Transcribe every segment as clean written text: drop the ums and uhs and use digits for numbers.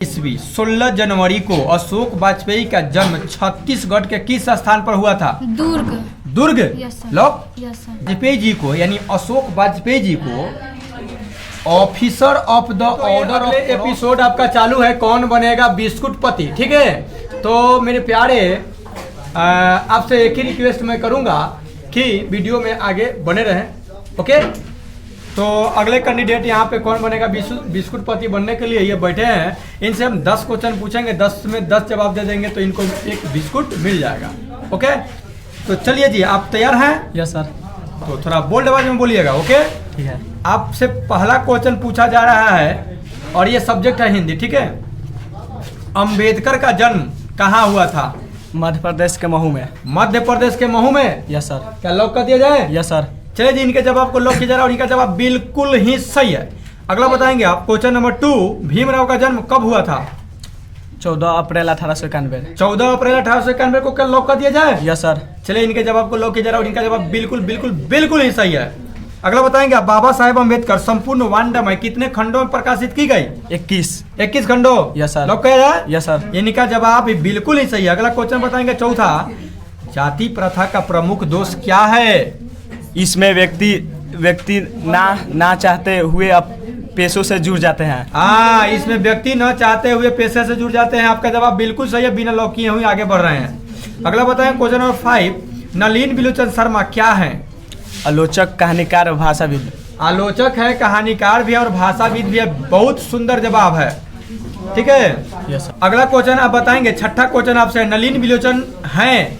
ईस्वी 16 जनवरी को अशोक वाजपेयी का जन्म छत्तीसगढ़ के किस स्थान पर हुआ था? दुर्ग। वाजपेयी जी को यानी अशोक वाजपेयी जी को officer of the order of episode आपका चालू है, कौन बनेगा बिस्कुट पति। ठीक है, तो मेरे प्यारे आपसे एक ही रिक्वेस्ट मैं करूंगा कि वीडियो में आगे बने रहें। ओके, तो अगले कैंडिडेट यहाँ पे कौन बनेगा बिस्कुट पति बनने के लिए ये बैठे हैं। इनसे हम 10 क्वेश्चन पूछेंगे, 10 में 10 जवाब दे देंगे तो इनको एक बिस्कुट मिल जाएगा। ओके, तो चलिए जी, आप तैयार हैं? Yes sir. तो थोड़ा बोल्ड आवाज में बोलिएगा। ओके, ठीक है। आपसे पहला क्वेश्चन पूछा जा रहा है और ये सब्जेक्ट है हिंदी। ठीक है, अंबेडकर का जन्म कहाँ हुआ था? मध्य प्रदेश के महू में। मध्य प्रदेश के महू में। Yes sir. क्या लॉक कर दिया जाए? Yes sir. चलिए जी, इनके जवाब को लॉक किया जा रहा है और इनका जवाब बिल्कुल ही सही है। अगला बताएंगे आप, क्वेश्चन नंबर 2, भीमराव का जन्म कब हुआ था? 14 अप्रैल 1891। 14 अप्रैल 1891 को क्या लॉक कर दिया जाए? Yes sir. चलिए, इनके जवाब को लॉक किया जा रहा है और इनका जवाब बिल्कुल बिल्कुल बिल्कुल ही सही है। अगला बताएंगे आप, बाबा साहेब अम्बेडकर संपूर्ण वांडमय कितने खंडों में प्रकाशित की गई? 21 खंडों। Yes sir. लॉक किया जाए? Yes sir. इनका जवाब बिल्कुल ही सही है। अगला क्वेश्चन बताएंगे, चौथा, जाति प्रथा का प्रमुख दोष क्या है? इसमें व्यक्ति ना चाहते हुए अब पेशों से जुड़ जाते हैं। हाँ, इसमें व्यक्ति न चाहते हुए पेशे से जुड़ जाते हैं। आपका जवाब बिल्कुल सही है, बिना लॉक किए हुए आगे बढ़ रहे हैं। अगला बताएं, क्वेश्चन नंबर 5, नलिन बिलोचन शर्मा क्या है? आलोचक, कहानीकार और भाषाविद। आलोचक है, कहानीकार भी है और भाषाविद भी है। बहुत सुंदर जवाब है। ठीक है। Yes sir. अगला क्वेश्चन आप बताएंगे, छठा क्वेश्चन आपसे, नलिन बिलोचन हैं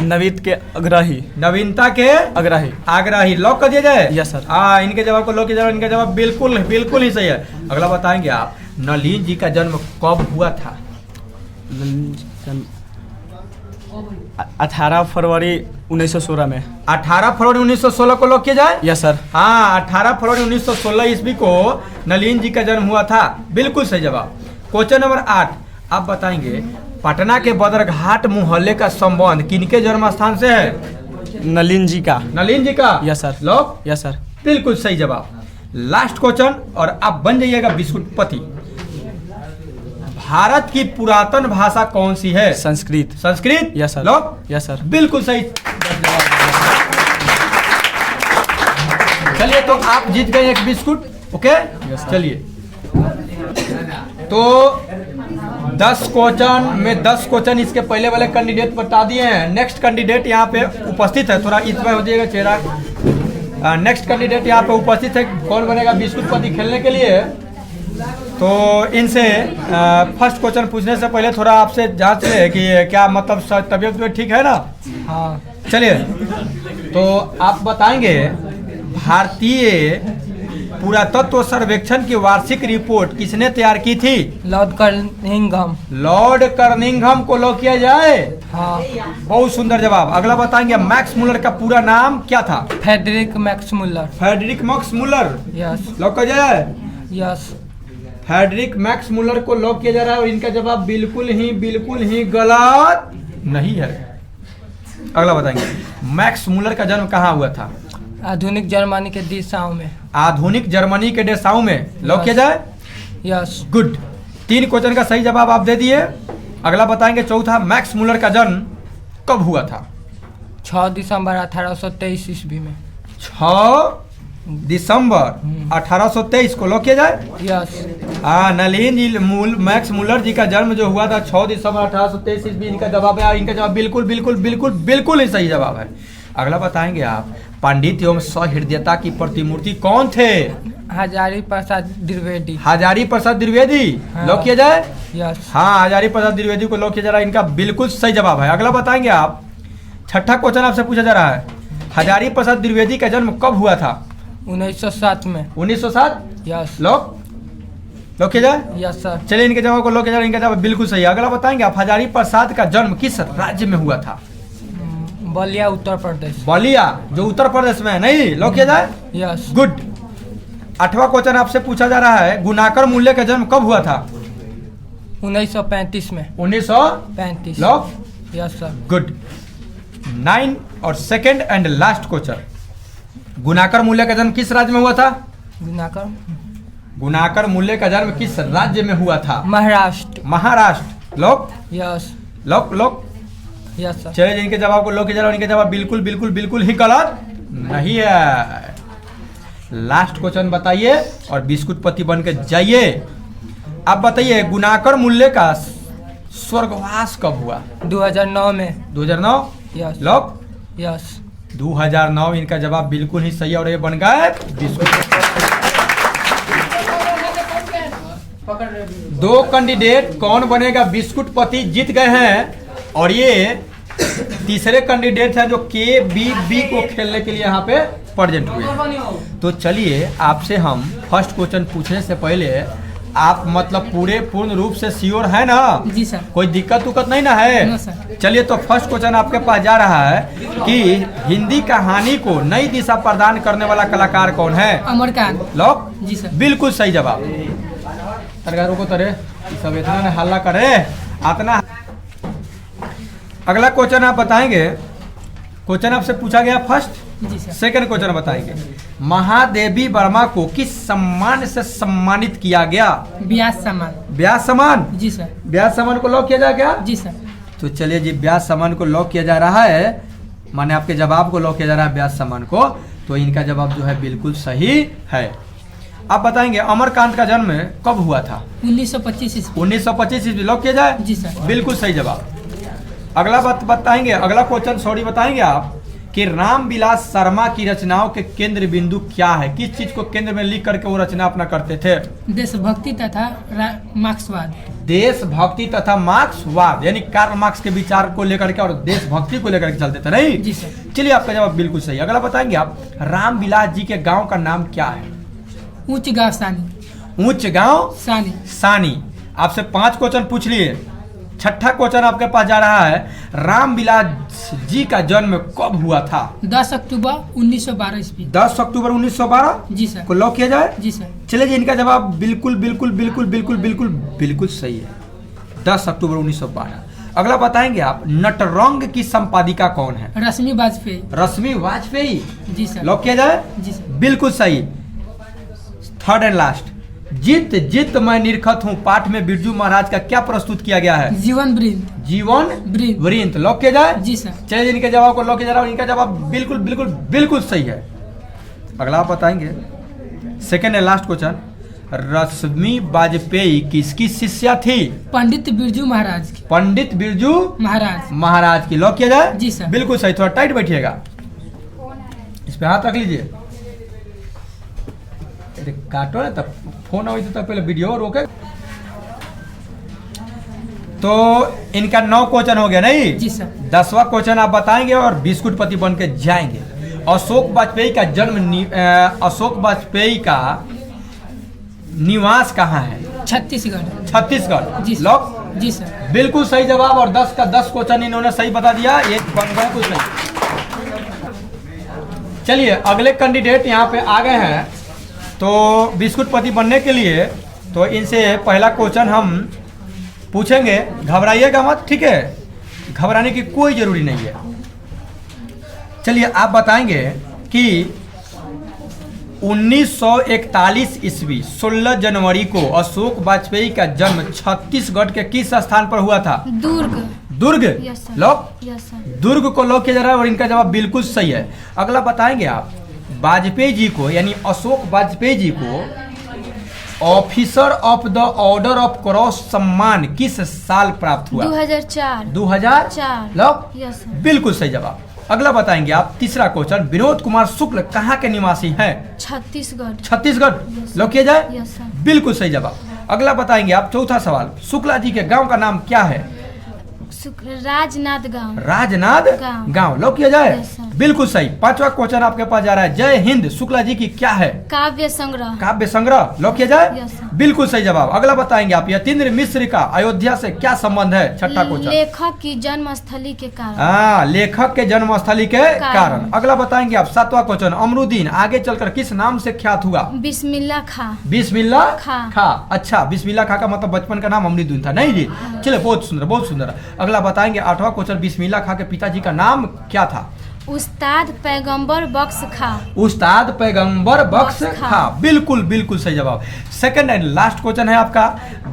नवीन के आग्रही। नवीनता के आग्रही। लॉक कर दिया जाए? Yes sir. हाँ, इनके जवाब को लॉक किया जाए। इनका जवाब बिल्कुल बिल्कुल ही सही है। अगला बताएंगे आप, नलिन जी का जन्म कब हुआ था? 18 फरवरी 1916 में। 18 फरवरी 1916 को लॉक किया जाए? Yes sir. हाँ, 18 फरवरी 1916 ईस्वी को नलिन जी का जन्म हुआ था। बिल्कुल सही जवाब। क्वेश्चन नंबर 8, आप बताएंगे, पटना के बदरघाट मोहल्ले का संबंध किनके जन्म स्थान से है? नलिन जी का। नलिन जी का। Yes sir. Lock? Yes sir. बिल्कुल सही जवाब। लास्ट क्वेश्चन और आप बन जाइएगा बिस्कुट पति। भारत की पुरातन भाषा कौन सी है? Sanskrit. Sanskrit. Yes sir. Lock? Yes sir. बिल्कुल सही। चलिए, तो आप जीत गए एक बिस्कुट। ओके, चलिए, तो 10 क्वेश्चन में 10 क्वेश्चन इसके पहले वाले कैंडिडेट बता दिए हैं। नेक्स्ट कैंडिडेट यहाँ पे उपस्थित है, थोड़ा इस बार हो जाएगा चेहरा। नेक्स्ट कैंडिडेट यहाँ पे उपस्थित है, कौन बनेगा बिस्कुट पति खेलने के लिए। तो इनसे फर्स्ट क्वेश्चन पूछने से पहले थोड़ा आपसे जांच ले कि क्या मतलब तबीयत में ठीक है ना? हाँ। चलिए, तो आप बताएंगे, भारतीय पुरातत्व सर्वेक्षण की वार्षिक रिपोर्ट किसने तैयार की थी? लॉर्ड कर्निंघम। लॉर्ड कर्निंघम को लॉक किया जाए? हाँ। बहुत सुंदर जवाब। अगला बताएंगे, मैक्स मुलर का पूरा नाम क्या था? Friedrich Max Muller. Friedrich Max Muller. Yes. Lock किया जाए? यस। फ्रेडरिक मैक्स मुलर को लॉक किया जा रहा है और इनका जवाब बिल्कुल ही गलत नहीं है। अगला बताएंगे, मैक्स मुलर का जन्म कहाँ हुआ था? आधुनिक जर्मनी के डेसाऊ में। आधुनिक जर्मनी के डेसाऊ में। लॉक किया जाए? यस। गुड। 3 क्वेश्चन का सही जवाब आप दे दिए। अगला बताएंगे, चौथा, मैक्स मुलर का जन्म कब हुआ था? 6 दिसंबर 1823 ईस्वी में। 6 दिसंबर 1823 को लॉक किया जाए? यस। हाँ, नलिन जी मैक्स मुलर जी का जन्म जो हुआ था 6 दिसंबर 1823 ईस्वी, इनका जवाब है। इनका जवाब बिल्कुल बिल्कुल बिल्कुल बिल्कुल ही सही जवाब है। अगला बताएंगे आप, पंडित एवं सहृदयता की प्रतिमूर्ति कौन थे? हजारी प्रसाद द्विवेदी। हजारी प्रसाद द्विवेदी। हाँ। लॉक किया जाए? यस। हाँ, हजारी प्रसाद द्विवेदी को लॉक किया जा रहा है। इनका बिल्कुल सही जवाब है। अगला बताएंगे आप, छठा क्वेश्चन आपसे पूछा जा रहा है, हजारी प्रसाद द्विवेदी का जन्म कब हुआ था? 1907 में। 1907। यस। लॉक किया जाए? Yes sir. चलिए, इनके जवाब को लॉक किया जा रहा है। इनका जवाब बिल्कुल सही है। अगला बताएंगे आप, हजारी प्रसाद का जन्म किस राज्य में हुआ था? बलिया, उत्तर प्रदेश। बलिया, जो उत्तर प्रदेश में है। नहीं, लॉक किया जाए? यस। गुड। 8वां क्वेश्चन आपसे पूछा जा रहा है, गुणाकर मूल्य का जन्म कब हुआ था? 1935 में। 1935। लॉक? Yes sir. गुड। 9 और second and last question, Gunakar मूल्य का जन्म किस राज्य में हुआ था? गुणाकर गुणाकर मूल्य का जन्म किस राज्य में हुआ था? महाराष्ट्र। महाराष्ट्र। लोक यस। लोक लोक यस सर। चलिए, जिनके जवाब को लोक के जवाब, इनके जवाब बिल्कुल बिल्कुल बिल्कुल ही गलत नहीं है। लास्ट क्वेश्चन बताइए और बिस्कुट पति बन के जाइए। आप बताइए गुणाकर मूल्य का स्वर्गवास कब हुआ? 2009 में। 2009। यस। लोक यस। 2009। इनका जवाब बिल्कुल ही सही है और ये बन गए बिस्कुट। दो कैंडिडेट कौन बनेगा बिस्कुट पति जीत गए हैं और ये तीसरे कैंडिडेट हैं जो KBB को खेलने के लिए यहाँ पे प्रेजेंट हुए। तो चलिए, आपसे हम फर्स्ट क्वेश्चन पूछने से पहले आप मतलब पूर्ण रूप से श्योर है ना? जी सर। कोई दिक्कत उक्कत नहीं ना है? No sir. चलिए, तो फर्स्ट क्वेश्चन आपके पास जा रहा है कि हिंदी कहानी को नई दिशा प्रदान करने वाला कलाकार कौन है? अमरकांत। लोक। जी सर। बिल्कुल सही जवाब। सरकारों को तरे सब इतना ना हल्ला करे इतना। अगला क्वेश्चन आप बताएंगे। क्वेश्चन आपसे पूछा गया फर्स्ट। जी सर। सेकंड क्वेश्चन बताएंगे, महादेवी वर्मा को किस सम्मान से सम्मानित किया गया? व्यास सम्मान। व्यास सम्मान। जी सर। व्यास सम्मान को लॉक किया जाए क्या? जी सर। तो चलिए जी, व्यास सम्मान को लॉक किया जा रहा है, माने आपके जवाब को लॉक किया जा रहा है व्यास सम्मान को। तो इनका जवाब जो है बिल्कुल सही है। आप बताएंगे अमरकांत का जन्म कब हुआ था? 1925 ईस्वी। 1925 ईस्वी। लॉक किया जाए? जी सर। बिल्कुल सही जवाब। अगला बात बताएंगे, अगला क्वेश्चन बताएंगे आप कि रामविलास शर्मा की रचनाओं के केंद्र बिंदु क्या है? किस चीज को केंद्र में लिख करके वो रचना अपना करते थे? देशभक्ति तथा मार्क्सवाद। देशभक्ति तथा मार्क्सवाद, यानी कार्ल मार्क्स के विचार को लेकर के और देशभक्ति को लेकर के चलते थे, नहीं? जी सर। चलिए, आपका जवाब बिल्कुल सही। अगला बताएंगे आप, रामविलास जी के गांव का नाम क्या है? ऊंच गांव सानी। ऊंच गांव सानी। सानी। आपसे 5 क्वेश्चन पूछ लिए। छठा क्वेश्चन आपके पास जा रहा है, रामविलास जी का जन्म कब हुआ था? 10 अक्टूबर 1912 ईस्वी। 10 अक्टूबर 1912। जी सर। को लॉक किया जाए? जी सर। चलिए जी, इनका जवाब बिल्कुल बिल्कुल बिल्कुल बिल्कुल बिल्कुल बिल्कुल सही है। 10 अक्टूबर 1912। अगला बताएंगे आप, नटरंग की संपादिका कौन है? रश्मि वाजपेयी। रश्मि वाजपेयी। जी सर। लॉक किया जाए? जी सर। बिल्कुल सही। थर्ड एंड लास्ट, जित जित मैं निरखत हूँ पाठ में बिरजू महाराज का क्या प्रस्तुत किया गया है? जीवन वृंत। जीवन वृंत। वृंत। लॉक किया जाए? जी सर। चलिए, इनके जवाब को लॉक किया जा रहा है। इनका जवाब बिल्कुल बिल्कुल बिल्कुल सही है। अगला आप बताएंगे, सेकेंड एंड लास्ट क्वेश्चन, रश्मि वाजपेयी किसकी शिष्या थी? पंडित बिरजू महाराज की। पंडित बिरजू महाराज। महाराज की। लॉक किया जाए? जी सर। बिल्कुल सही। थोड़ा टाइट बैठिएगा, इस पे हाथ रख लीजिए। काटो ना, तब फोन आई तो पहले वीडियो रोके। तो इनका 9 क्वेश्चन हो गया, नहीं? जी सर। 10वां क्वेश्चन आप बताएंगे और बिस्कुट पति बन के जाएंगे। अशोक वाजपेयी का अशोक वाजपेयी का निवास कहाँ है? छत्तीसगढ़। छत्तीसगढ़। जी सर। लॉक। जी सर। बिल्कुल सही जवाब और 10 का 10 क्वेश्चन इन्होंने सही बता दिया। ये बन गया कुछ नहीं। चलिए, अगले कैंडिडेट यहाँ पे आ गए हैं। तो बिस्कुट पति बनने के लिए तो इनसे पहला क्वेश्चन हम पूछेंगे। घबराइएगा मत, ठीक है? घबराने की कोई जरूरी नहीं है। चलिए, आप बताएंगे कि 1941 ईस्वी 16 जनवरी को अशोक वाजपेयी का जन्म छत्तीसगढ़ के किस स्थान पर हुआ था? Durg. Durg. Yes sir. Lock. Yes sir. Durg को लॉक किया जा रहा है और इनका जवाब बिल्कुल सही है। अगला बताएंगे आप, वाजपेयी जी को यानी अशोक वाजपेयी जी को officer of the order of cross सम्मान किस साल प्राप्त हुआ? 2004। 2004। लॉक। Yes sir. बिल्कुल सही जवाब। अगला बताएंगे आप, तीसरा क्वेश्चन, विनोद कुमार शुक्ल कहाँ के निवासी हैं? छत्तीसगढ़। छत्तीसगढ़। Yes, लॉक किया जाए? Yes sir. बिल्कुल सही जवाब। अगला बताएंगे आप, चौथा सवाल, शुक्ला जी के गांव का नाम क्या है? राजनाथ गांव। राजनाथ गांव। गांव। लॉक किया जाए? Yes, sir। बिल्कुल सही। पांचवा क्वेश्चन आपके पास जा रहा है, जय हिंद शुक्ला जी की क्या है? काव्य संग्रह। काव्य संग्रह। लॉक किया जाए? Yes, sir। बिल्कुल सही जवाब। अगला बताएंगे आप, यतीन्द्र मिश्र का अयोध्या से क्या संबंध है? छठा क्वेश्चन। लेखक की जन्मस्थली के कारण। हाँ, लेखक के जन्मस्थली के कारण। अगला बताएंगे आप, सातवां क्वेश्चन, अमरुद्दीन आगे चलकर किस नाम से ख्यात हुआ? बिस्मिल्लाह खां। बिस्मिल्लाह खां। खां। अच्छा, बिस्मिल्लाह खां का मतलब बचपन का नाम अमरुद्दीन था, नहीं जी? चलिए, बहुत सुंदर बहुत सुंदर। अगला बताएंगे, आठवां क्वेश्चन, बिस्मिल्लाह खां के पिताजी का नाम क्या था? उस्ताद पैगंबर बख्श खा। उस्ताद पैगंबर बख्श खा, बिल्कुल बिल्कुल सही जवाब। सेकंड एंड लास्ट क्वेश्चन है आपका,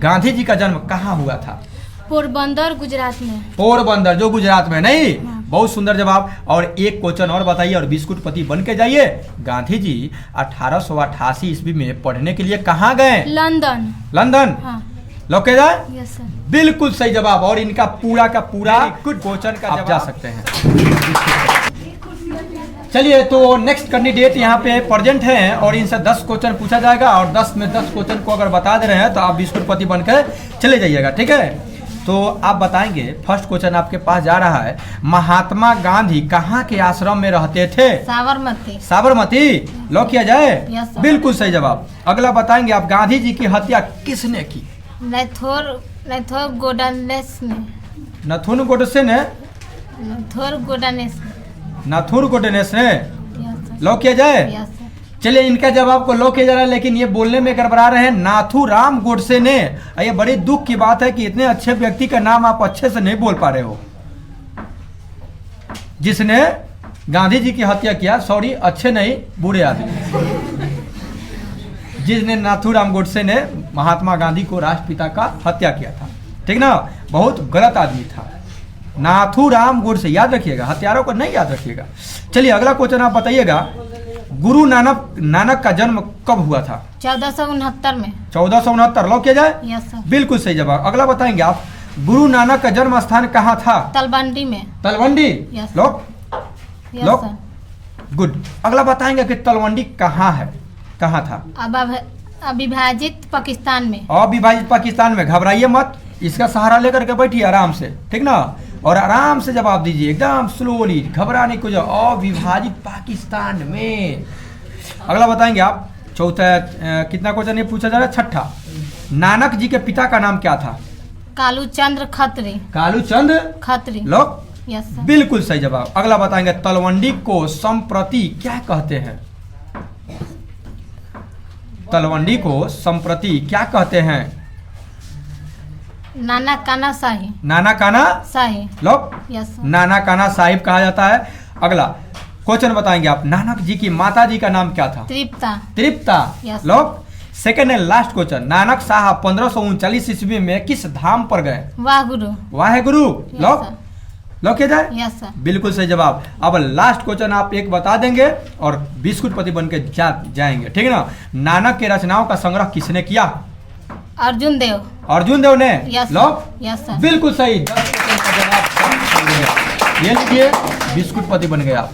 गांधी जी का जन्म कहाँ हुआ था? पोरबंदर गुजरात में। पोरबंदर, जो गुजरात में, नहीं? बहुत सुंदर जवाब। और एक क्वेश्चन और बताइए और बिस्कुट पति बन के जाइए। गांधी जी 1888 ईस्वी में पढ़ने के लिए कहाँ गए? लंदन। लंदन। हाँ। लोग कह जाए? Yes sir. बिल्कुल सही जवाब। और इनका पूरा का पूरा गुड क्वेश्चन का आप जा सकते हैं। चलिए, तो नेक्स्ट कैंडिडेट यहाँ पे प्रेजेंट हैं और इनसे 10 क्वेश्चन पूछा जाएगा और 10 में 10 क्वेश्चन को अगर बता दे रहे हैं तो आप बिस्कुट पति बनकर चले जाइएगा, ठीक है? तो आप बताएंगे, फर्स्ट क्वेश्चन आपके पास जा रहा है, महात्मा गांधी कहाँ के आश्रम में रहते थे? साबरमती। साबरमती। लॉक किया जाए? Yes sir. बिल्कुल सही जवाब। अगला बताएंगे आप, गांधी जी की हत्या किसने की? नथुर गोडसेन ने। नथुन गोडसे ने? नथुर गोडसेन। नथुर गोडसेन ने। Yes sir. लॉक किया जाए? Yes sir. चलिए, इनका जवाब को लॉक किया जा रहा है, लेकिन ये बोलने में गड़बड़ा रहे हैं, नाथूराम गोडसे ने। ये बड़ी दुख की बात है कि इतने अच्छे व्यक्ति का नाम आप अच्छे से नहीं बोल पा रहे हो, जिसने गांधी जी की हत्या किया। सॉरी, अच्छे नहीं, बुरे आदमी। जिसने नाथूराम गोडसे ने महात्मा गांधी को राष्ट्रपिता का हत्या किया था, ठीक ना? बहुत गलत आदमी था नाथूराम गोडसे, याद रखिएगा, हत्यारों को नहीं याद रखिएगा। चलिए, अगला क्वेश्चन आप बताइएगा, गुरु नानक का जन्म कब हुआ था? 1469 में। 1469। लॉक किया जाए? Yes sir. बिल्कुल सही जवाब। अगला बताएंगे आप, गुरु नानक का जन्म स्थान कहाँ था? तलवंडी में। Talwandi. Yes. Lock. Yes lock. Sir. Good. अगला बताएंगे कि तलवंडी कहाँ है, कहाँ था? अविभाजित पाकिस्तान में। अविभाजित पाकिस्तान में। घबराइए मत, इसका सहारा लेकर के बैठिए आराम से, ठीक ना? और आराम से जवाब दीजिए, एकदम स्लोली, घबराने को। अविभाजित पाकिस्तान में। अगला बताएंगे आप, चौथा कितना क्वेश्चन ये पूछा जा रहा है? छठा। नानक जी के पिता का नाम क्या था? कालूचंद्र खत्री। कालूचंद्र खत्री। लोग। Yes sir. बिल्कुल सही जवाब। अगला बताएंगे, तलवंडी को संप्रति क्या कहते हैं? तलवंडी को संप्रति क्या कहते हैं? नाना काना शाही। नाना काना शाही। लोग। Yes sir. नाना काना साहिब कहा जाता है। अगला क्वेश्चन बताएंगे आप, नानक जी की माता जी का नाम क्या था? तृप्ता। तृप्ता। Yes. लोग। Second and last question, Nanak साहब 1539 ईस्वी में किस धाम पर गए? वाह गुरु। वाहे गुरु। Yes, लोग। sir. लोग किया जाए? Yes sir. बिल्कुल सही जवाब। अब लास्ट क्वेश्चन आप एक बता देंगे और बिस्कुट पति बन के जाएंगे, ठीक है ना? नानक के रचनाओं का संग्रह किसने किया? अर्जुन देव। अर्जुन देव ने। यस लोग। Yes sir. बिल्कुल सही। 10 क्वेश्चन का जवाब सही है। ये लीजिए, बिस्कुट पति बन गए आप।